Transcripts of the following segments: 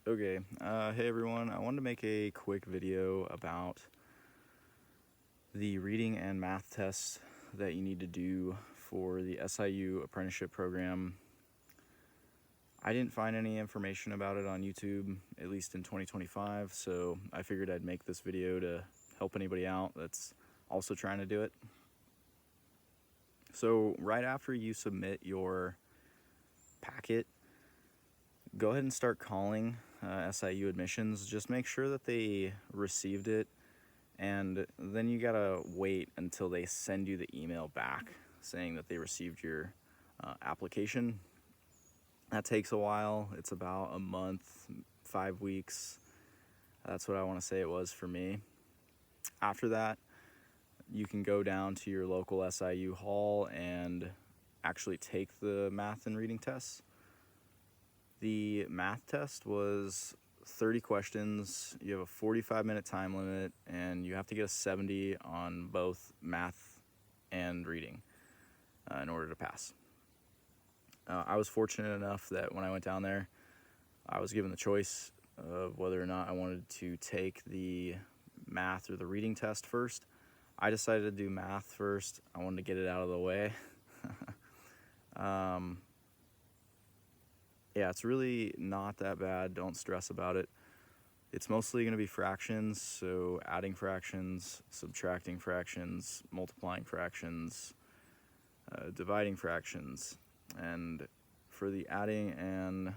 Okay, hey everyone, I wanted to make a quick video about the reading and math tests that you need to do for the SIU apprenticeship program. I didn't find any information about it on YouTube, at least in 2025, so I figured I'd make this video to help anybody out that's also trying to do it. So right after you submit your packet, go ahead and start calling SIU admissions. Just make sure that they received it, and then you gotta wait until they send you the email back saying that they received your application. That takes a while. It's about a month, 5 weeks. That's what I want to say it was for me. After that, you can go down to your local SIU hall and actually take the math and reading tests. The math test was 30 questions. You have a 45-minute time limit, and you have to get a 70 on both math and reading in order to pass. I was fortunate enough that when I went down there, I was given the choice of whether or not I wanted to take the math or the reading test first. I decided to do math first. I wanted to get it out of the way. Yeah, it's really not that bad. Don't stress about it. It's mostly going to be fractions, so adding fractions, subtracting fractions, multiplying fractions, dividing fractions. And for the adding and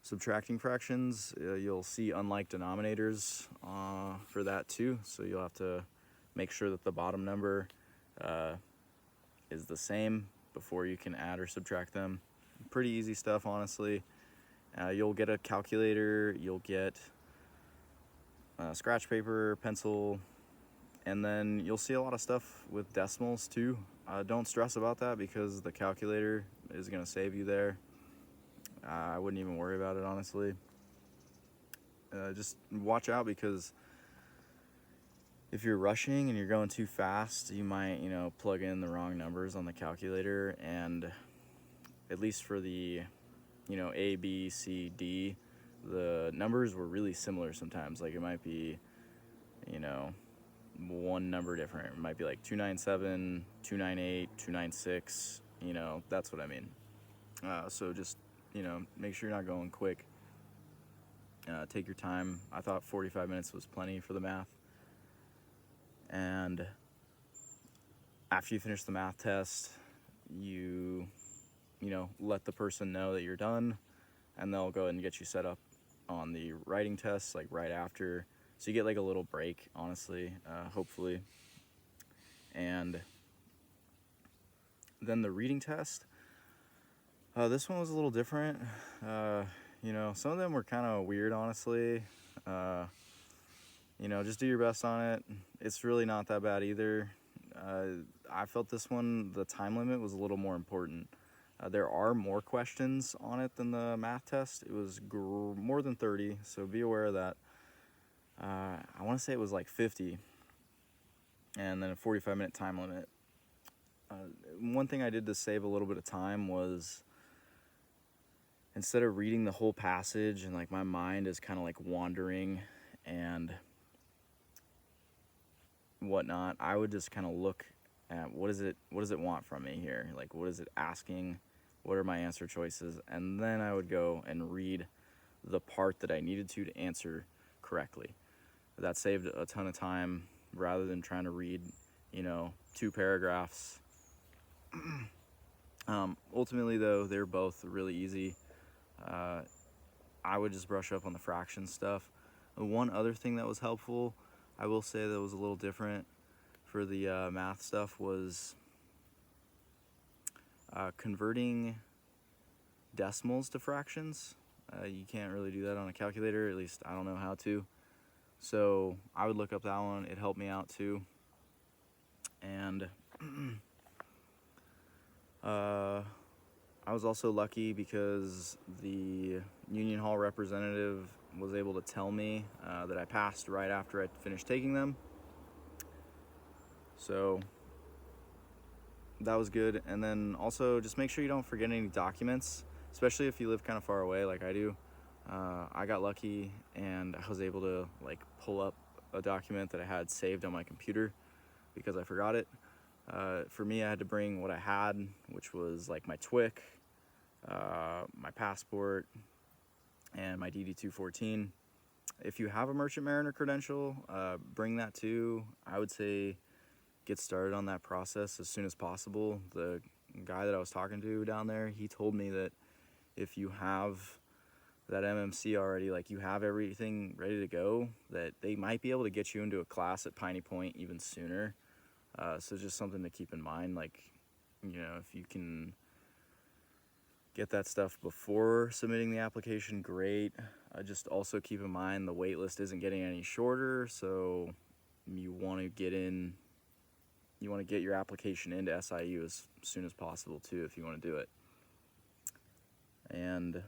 subtracting fractions, you'll see unlike denominators for that too. So you'll have to make sure that the bottom number is the same before you can add or subtract them. Pretty easy stuff, honestly. You'll get a calculator, you'll get scratch paper, pencil, and then you'll see a lot of stuff with decimals too. Don't stress about that because the calculator is going to save you there. I wouldn't even worry about it, honestly. Just watch out, because if you're rushing and you're going too fast, you might, plug in the wrong numbers on the calculator. And at least for the, A, B, C, D, the numbers were really similar sometimes. Like it might be, one number different. It might be like 297, 298, 296, that's what I mean. So just, make sure you're not going quick. Take your time. I thought 45 minutes was plenty for the math. And after you finish the math test, you let the person know that you're done, and they'll go ahead and get you set up on the writing test, like right after. So you get like a little break, honestly, hopefully. And then the reading test, this one was a little different. Some of them were kind of weird, honestly. Just do your best on it. It's really not that bad either. I felt this one, the time limit was a little more important. There are more questions on it than the math test. It was more than 30, so be aware of that. I want to say it was like 50, and then a 45-minute time limit. One thing I did to save a little bit of time was, instead of reading the whole passage and like my mind is kind of like wandering and whatnot, I would just kind of look at what does it want from me here? Like, what is it asking? What are my answer choices? And then I would go and read the part that I needed to answer correctly. That saved a ton of time rather than trying to read, 2 paragraphs. Ultimately, though, they're both really easy. I would just brush up on the fraction stuff. One other thing that was helpful, I will say that was a little different for the math stuff, was converting decimals to fractions. You can't really do that on a calculator, at least I don't know how to. So I would look up that one. It helped me out too. And I was also lucky because the Union Hall representative was able to tell me that I passed right after I finished taking them. So that was good. And then also just make sure you don't forget any documents, especially if you live kind of far away like I do. I got lucky and I was able to like pull up a document that I had saved on my computer because I forgot it. For me, I had to bring what I had, which was like my TWIC, my passport, and my DD-214. If you have a Merchant Mariner credential, bring that too. I would say get started on that process as soon as possible. The guy that I was talking to down there, he told me that if you have that MMC already, like you have everything ready to go, that they might be able to get you into a class at Piney Point even sooner. So just something to keep in mind, like, you know, if you can get that stuff before submitting the application, great. Just also keep in mind the wait list isn't getting any shorter, so you want to get your application into SIU as soon as possible too if you want to do it. And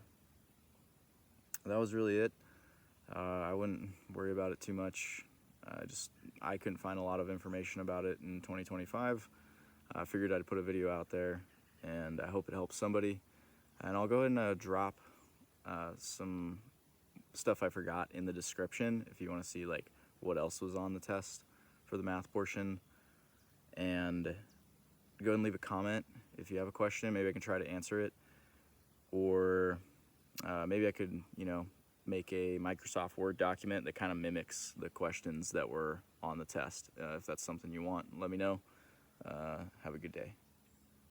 that was really it. I wouldn't worry about it too much. I couldn't find a lot of information about it in 2025. I figured I'd put a video out there, and I hope it helps somebody. And I'll go ahead and drop some stuff I forgot in the description if you want to see like what else was on the test for the math portion. And go ahead and leave a comment if you have a question. Maybe I can try to answer it, or maybe I could, you know, make a Microsoft Word document that kind of mimics the questions that were on the test. If that's something you want, let me know. Have a good day.